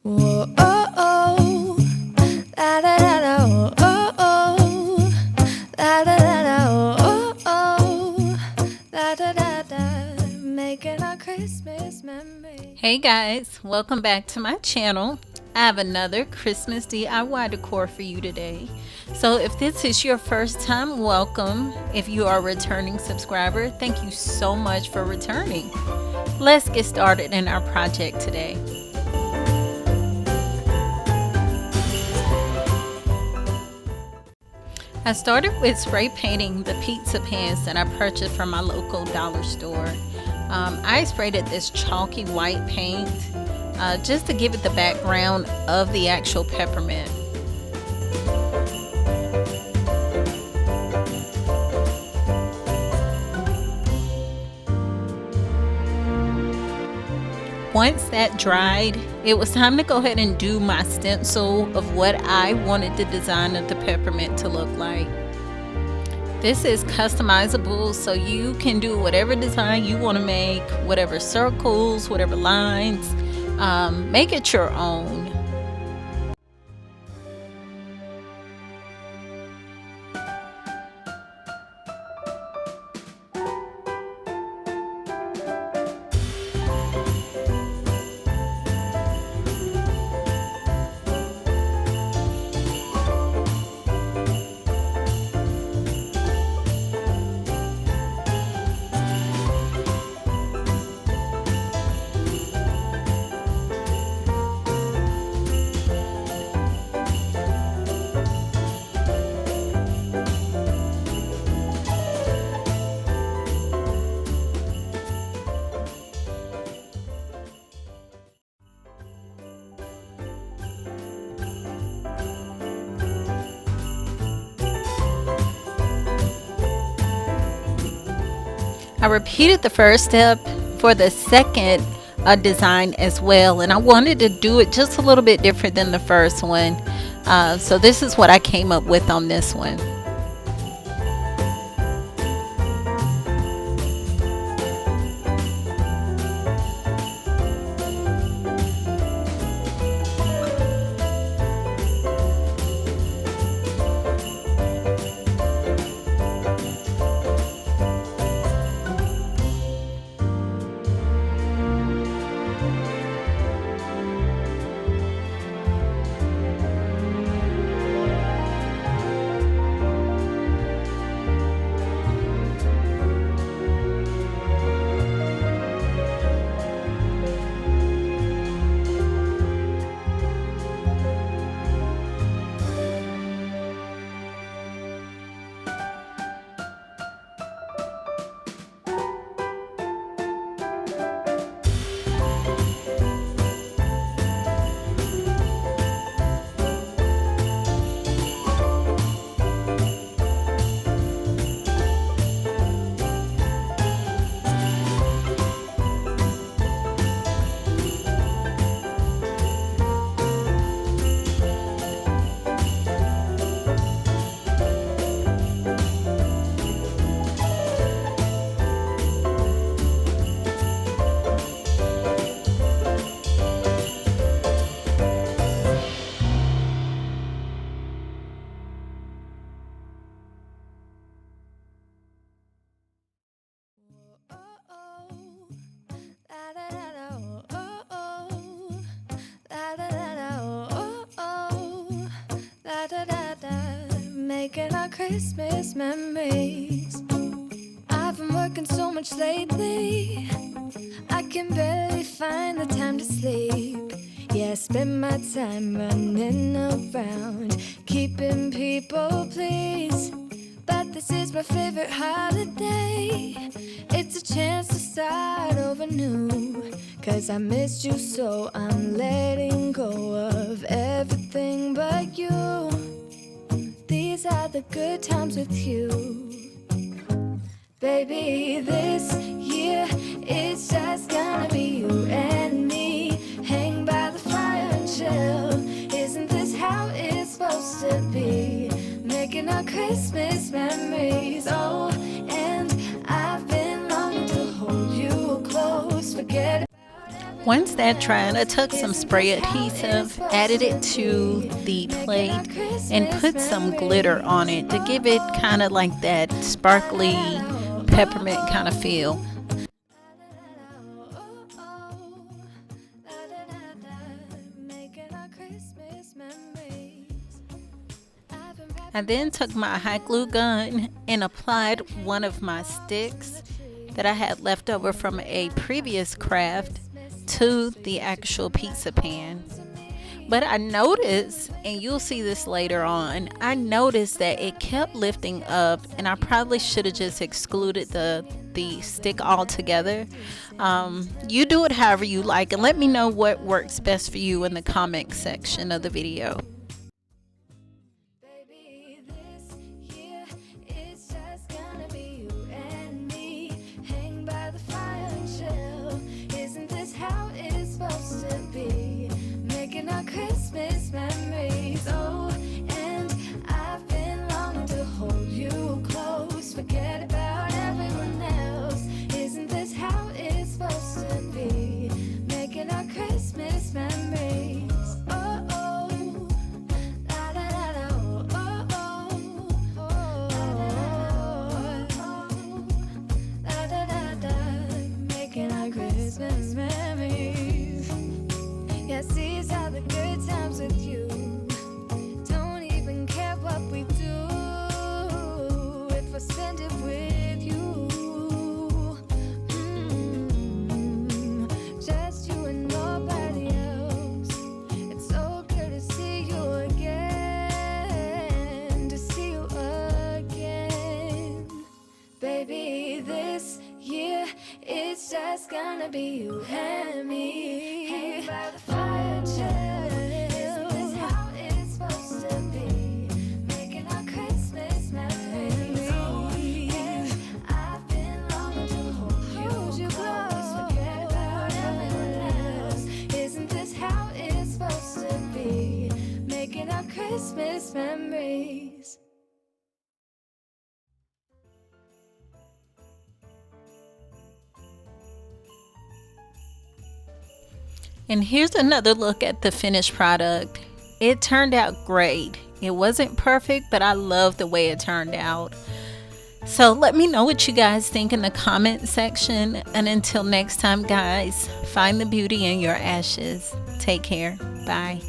Whoa, oh, oh, la da da da, oh, oh, oh, la da da da, oh, oh, la da da da, making our Christmas memories. Hey guys, welcome back to my channel. I have another Christmas DIY decor for you today. So if this is your first time, welcome. If you are a returning subscriber, thank you so much for returning. Let's get started in our project today. I started with spray painting the pizza pans that I purchased from my local dollar store. I sprayed it this chalky white paint just to give it the background of the actual peppermint. Once that dried, it was time to go ahead and do my stencil of what I wanted the design of the peppermint to look like. This is customizable, so you can do whatever design you want to make, whatever circles, whatever lines, make it your own. I repeated the first step for the second design as well, and I wanted to do it just a little bit different than the first one. So this is what I came up with on this one. Making our Christmas memories. I've been working so much lately, I can barely find the time to sleep. Yeah, I spend my time running around, keeping people pleased. But this is my favorite holiday. It's a chance to start over new, 'cause I missed you, so I'm letting go of everything but you. These are the good times with you. Baby, this year it's just gonna be you and me. Hang by the fire and chill. Isn't this how it's supposed to be? Making our Christmas memories. Oh, and I've been longing to hold you close. Forget about Once that dried, I took some spray adhesive, added it to the plate, and put some glitter on it to give it kind of like that sparkly peppermint kind of feel. I then took my hot glue gun and applied one of my sticks that I had left over from a previous craft to the actual pizza pan. But I noticed, and you'll see this later on, I noticed that it kept lifting up, and I probably should have just excluded the stick altogether. You do it however you like, and let me know what works best for you in the comment section of the video. Our Christmas memories, oh, and I've been longing to hold you close, forget about everyone else. Isn't this how it's supposed to be? Making our Christmas memories, oh, oh, la da da da, oh, oh, oh, oh, la da da da, making our Christmas memories. Yes, these are the good times with you. Don't even care what we do if I spend it with you. Just you and nobody else. It's so good to see you again, to see you again. Baby, this year it's just gonna be you and me. Hang by the fire chill. Isn't this how it's supposed to be? Making our Christmas memories. Oh, and I've been longing to hold you close, forget about everyone else. Isn't this how it's supposed to be? Making our Christmas memories. And here's another look at the finished product. It turned out great. It wasn't perfect, but I love the way it turned out. So let me know what you guys think in the comment section. And until next time, guys, find the beauty in your ashes. Take care. Bye.